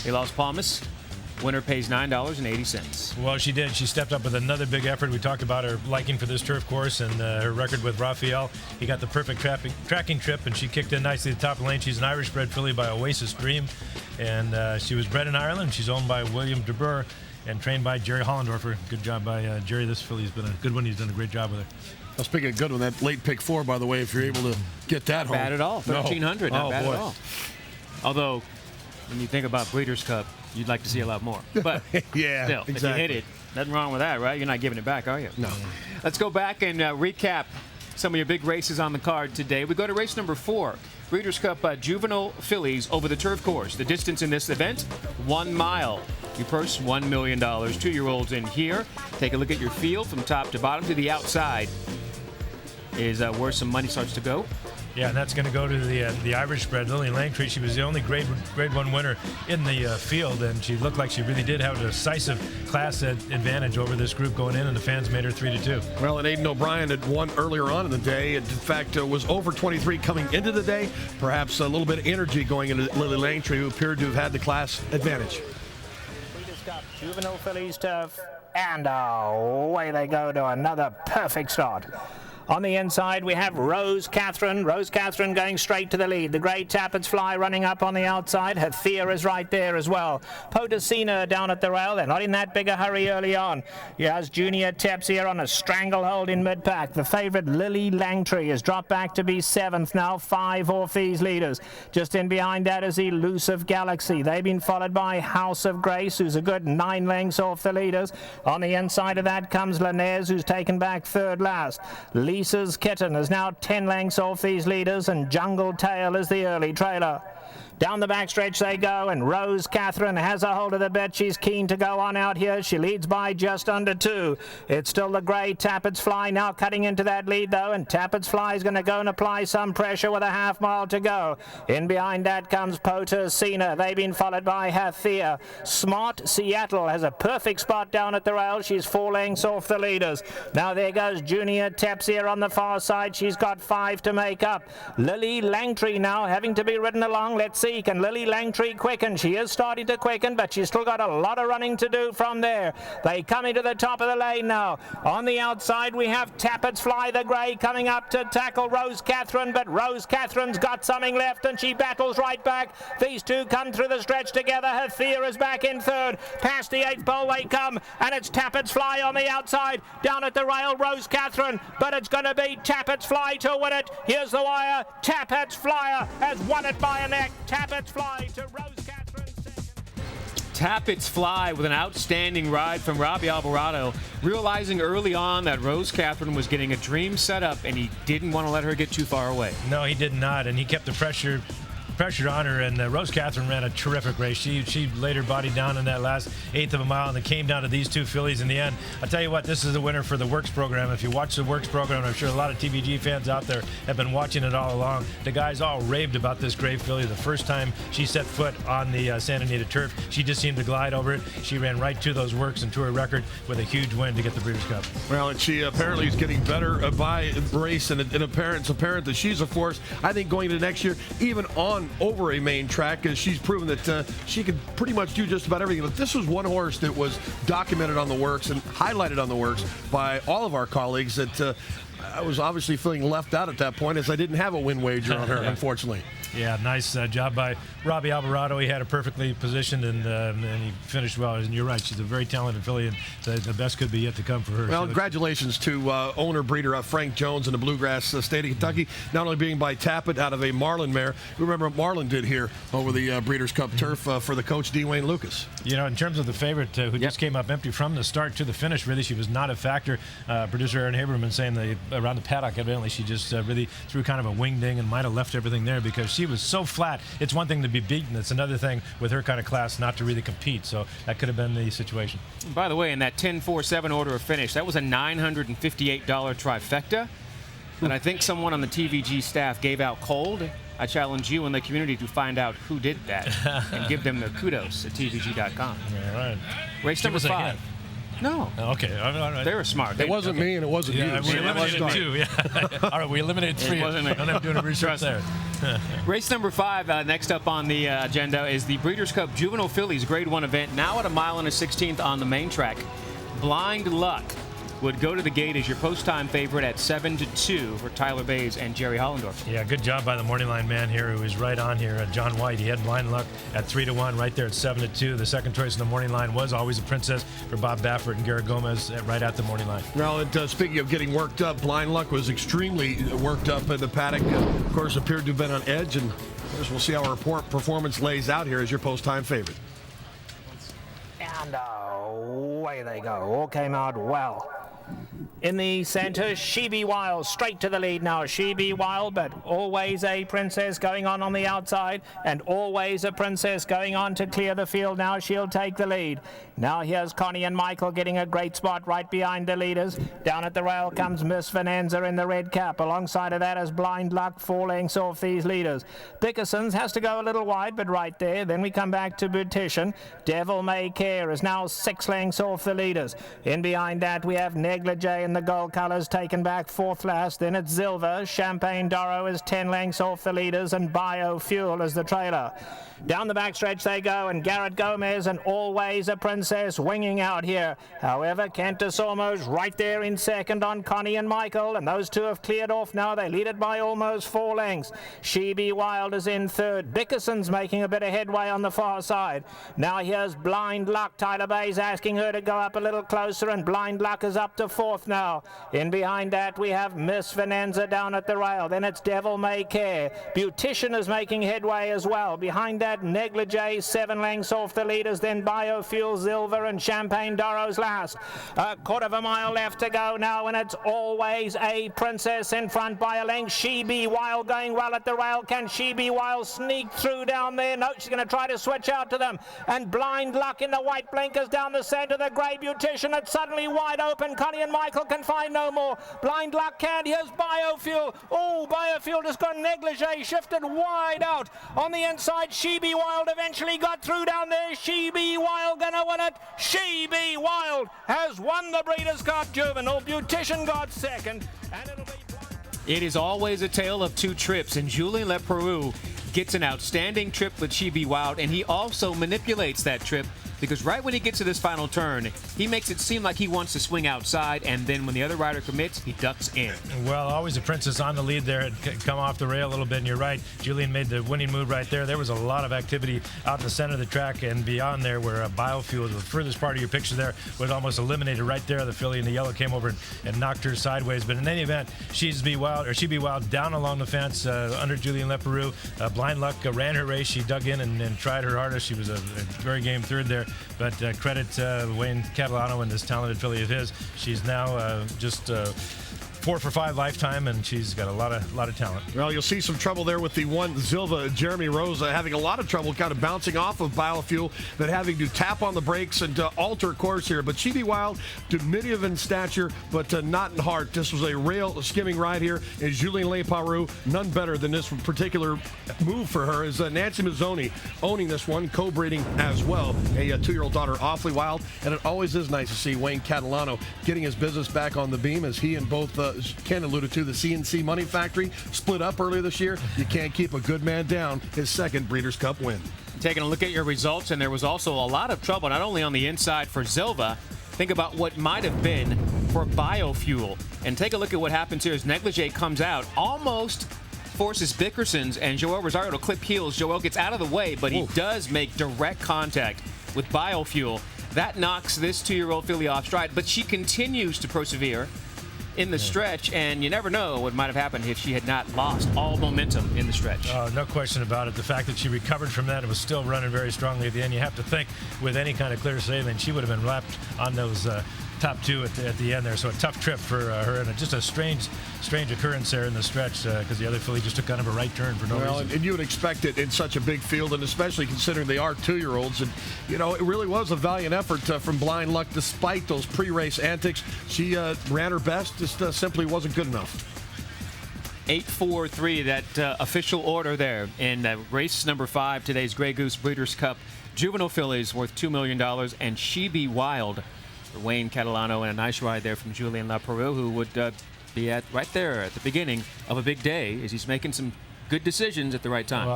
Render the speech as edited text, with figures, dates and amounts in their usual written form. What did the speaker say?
They lost Palmas. Winner pays $9.80. Well, she did. She stepped up with another big effort. We talked about her liking for this turf course and her record with Raphael. He got the perfect tracking trip, and she kicked in nicely at the top of the lane. She's an Irish-bred filly by Oasis Dream, and she was bred in Ireland. She's owned by William de Boer and trained by Jerry Hollendorfer. Good job by Jerry. This filly's been a good one. He's done a great job with her. Well, speaking of good one, that late pick 4, by the way, if you're able to get that home. Bad at all. 1,300. Not bad boy. at all. Although, when you think about Breeders' Cup, you'd like to see a lot more. But yeah, still, exactly. if you hit it, nothing wrong with that, right? You're not giving it back, are you? No. Let's go back and recap some of your big races on the card today. We go to race number 4. Breeders' Cup Juvenile Fillies over the turf course. The distance in this event, 1 mile. Your purse, $1 million. 2-year-olds in here. Take a look at your field from top to bottom. To the outside is where some money starts to go. Yeah, and that's going to go to the Irish bred Lily Langtree. She was the only grade 1 winner in the field, and she looked like she really did have a decisive class advantage over this group going in, and the fans made her 3-2. Well, and Aidan O'Brien had won earlier on in the day. In fact, was over 23 coming into the day. Perhaps a little bit of energy going into Lily Langtree, who appeared to have had the class advantage. Breeders' Cup Juvenile Fillies turf, and away they go to another perfect start. On the inside, we have Rose Catherine. Rose Catherine going straight to the lead. The Grey Tapper's Fly running up on the outside. Hathia is right there as well. Potacina down at the rail. They're not in that big a hurry early on. Here's Junior Teps here on a stranglehold in mid-pack. The favourite Lily Langtree has dropped back to be 7th now. 5 off these leaders. Just in behind that is Elusive Galaxy. They've been followed by House of Grace, who's a good 9 lengths off the leaders. On the inside of that comes Linnaeus, who's taken back 3rd last. Lisa's Kitten is now 10 lengths off these leaders, and Jungle Tail is the early trailer. Down the backstretch they go, and Rose Catherine has a hold of the bit. She's keen to go on out here. She leads by just under 2. It's still the Grey Tapper's Fly now cutting into that lead, though, and Tapper's Fly is going to go and apply some pressure with a half mile to go. In behind that comes Potacina. They've been followed by Hathia. Smart Seattle has a perfect spot down at the rail. She's 4 lengths off the leaders. Now there goes Junior Teps here on the far side. She's got 5 to make up. Lily Langtree now having to be ridden along. Let's see, can Lily Langtree quicken? She is starting to quicken, but she's still got a lot of running to do from there. They come into the top of the lane now. On the outside, we have Tapper's Fly, the Grey, coming up to tackle Rose Catherine, but Rose Catherine's got something left, and she battles right back. These two come through the stretch together. Hathia is back in 3rd. Past the 8th pole they come, and it's Tapper's Fly on the outside. Down at the rail, Rose Catherine, but it's going to be Tapper's Fly to win it. Here's the wire. Tapper's Flyer has won it by a neck. Tapper's Fly to Rose Catherine, 2nd. Tapper's Fly with an outstanding ride from Robbie Alvarado, realizing early on that Rose Catherine was getting a dream set up, and he didn't want to let her get too far away. No, he did not, and he kept the pressure on her, and Rose Catherine ran a terrific race. She laid her body down in that last 1/8 of a mile, and it came down to these 2 fillies in the end. I'll tell you what, this is the winner for the Works program. If you watch the Works program, I'm sure a lot of TVG fans out there have been watching it all along. The guys all raved about this Grey filly. The first time she set foot on the Santa Anita turf, she just seemed to glide over it. She ran right to those Works and to her record with a huge win to get the Breeders' Cup. Well, and she apparently is getting better by race, and it's apparent that she's a force. I think going into next year, even on over a main track, as she's proven that she can pretty much do just about everything. But this was one horse that was documented on the Works and highlighted on the Works by all of our colleagues that I was obviously feeling left out at that point, as I didn't have a win wager on her, unfortunately. Yeah, nice job by Robbie Alvarado. He had her perfectly positioned, and he finished well. And you're right, she's a very talented filly, and the best could be yet to come for her. Well, congratulations to owner-breeder Frank Jones in the Bluegrass state of Kentucky, not only being by Tappet out of a Marlin mare. Remember what Marlin did here over the Breeders' Cup turf for the coach, Dwayne Lucas. You know, in terms of the favorite who just came up empty from the start to the finish, really, she was not a factor. Producer Aaron Haberman saying around the paddock, evidently, she just really threw kind of a wing ding and might have left everything there because she was so flat. It's one thing to be beaten. It's another thing with her kind of class not to really compete. So that could have been the situation. By the way, in that 10-4-7 order of finish, that was a $958 trifecta. And I think someone on the TVG staff gave out cold. I challenge you and the community to find out who did that and give them the kudos at TVG.com. All right. Race number 5. No. Okay. All right. They were smart. It wasn't me and it wasn't Yeah, you. we eliminated It 2. Yeah. All right, we eliminated 3. wasn't me. I'm not doing a research Trust me. there. Race number 5, next up on the agenda is the Breeders' Cup Juvenile Fillies Grade 1 event, now at 1 mile and a 16th on the main track. Blind Luck would go to the gate as your post-time favorite at 7-2 for Tyler Bays and Jerry Hollendorf. Yeah, good job by the morning line man here who was right on here. John White, he had Blind Luck at 3-1 right there at 7-2. The second choice in the morning line was Always a Princess for Bob Baffert and Garrett Gomez right at the morning line. Well, speaking of getting worked up, Blind Luck was extremely worked up in the paddock. Of course, appeared to have been on edge, and of course, we'll see how her performance lays out here as your post-time favorite. And away they go. All came out well. In the center, She Be Wild straight to the lead now. She Be Wild, but Always a Princess going on the outside, and Always a Princess going on to clear the field. Now she'll take the lead. Now here's Connie and Michael getting a great spot right behind the leaders. Down at the rail comes Miss Venanza in the red cap. Alongside of that is Blind Luck, 4 lengths off these leaders. Dickerson's has to go a little wide, but right there. Then we come back to Beautician. Devil May Care is now 6 lengths off the leaders. In behind that we have Negligee in the gold colours taken back 4th last. Then it's Zilver. Champagne Doro is 10 lengths off the leaders, and Biofuel is the trailer. Down the backstretch they go, and Garrett Gomez and Always a Princess winging out here. However, Cantus Almost right there in second on Connie and Michael, and those two have cleared off now. They lead it by almost 4 lengths. She Be Wild is in third. Dickerson's making a bit of headway on the far side. Now here's Blind Luck. Tyler Bays asking her to go up a little closer, and Blind Luck is up to 4th now. In behind that we have Miss Venanza down at the rail. Then it's Devil May Care. Beautician is making headway as well. Behind that, Negligee 7 lengths off the leaders. Then Biofuel, Zilver, and Champagne Doro's last. A quarter of a mile left to go now, and it's Always a Princess in front by a length. She Be Wild going well at the rail. Can She Be Wild sneak through down there? No, she's going to try to switch out to them. And Blind Luck in the white blinkers down the centre. The grey Beautician, it's suddenly wide open. Connie and Michael can find no more. Blind Luck can't. Here's Biofuel. Oh, Biofuel just got Negligee shifted wide out. On the inside, She Be Wild eventually got through down there. She Be Wild gonna win it. She Be Wild has won the Breeders' Cup Juvenile. Beautician got second, and it'll be... It is always a tale of 2 trips, and Julien Leparoux gets an outstanding trip with She Be Wild, and he also manipulates that trip, because right when he gets to this final turn, he makes it seem like he wants to swing outside, and then when the other rider commits, he ducks in. Well, Always a Princess on the lead there. Had come off the rail a little bit, and you're right. Julien made the winning move right there. There was a lot of activity out in the center of the track and beyond there, where Biofuel, the furthest part of your picture there, was almost eliminated right there. The filly in the yellow came over and knocked her sideways. But in any event, She Be Wild down along the fence under Julien Leparoux. Blind Luck ran her race. She dug in and tried her hardest. She was a very game third there. But credit Wayne Catalano and this talented filly of his. She's now just 4 for 5 lifetime, and she's got a lot of talent. Well, you'll see some trouble there with the one Zilva. Jeremy Rosa having a lot of trouble kind of bouncing off of Biofuel, but having to tap on the brakes and alter course here. But She Be Wild, diminutive in stature, but not in heart. This was a rail skimming ride here. And Julien Leparoux, none better than this particular move for her, is Nancy Mazzoni owning this one, co-breeding as well. A 2-year-old daughter, Awfully Wild. And it always is nice to see Wayne Catalano getting his business back on the beam, as he and both Ken alluded to, the CNC Money Factory split up earlier this year. You can't keep a good man down. His second Breeders' Cup win. Taking a look at your results, and there was also a lot of trouble, not only on the inside for Zilva. Think about what might have been for Biofuel. And take a look at what happens here as Negligee comes out, almost forces Bickerson's and Joel Rosario to clip heels. Joel gets out of the way, but he does make direct contact with Biofuel. That knocks this 2-year-old filly off stride, but she continues to persevere in the stretch, and you never know what might have happened if she had not lost all momentum in the stretch. No question about it. The fact that she recovered from that and was still running very strongly at the end, you have to think with any kind of clear sailing, she would have been wrapped on those top 2 at the end there. So a tough trip for her, and just a strange occurrence there in the stretch, because the other filly just took kind of a right turn for no reason. And you would expect it in such a big field, and especially considering they are 2-year-olds. And, you know, it really was a valiant effort from Blind Luck despite those pre-race antics. She ran her best, just simply wasn't good enough. 8-4-3, that official order there in race number 5, today's Grey Goose Breeders' Cup. Juvenile fillies worth $2 million, and She Be Wild for Wayne Catalano, and a nice ride there from Julien Leparoux, who would be right there at the beginning of a big day as he's making some good decisions at the right time.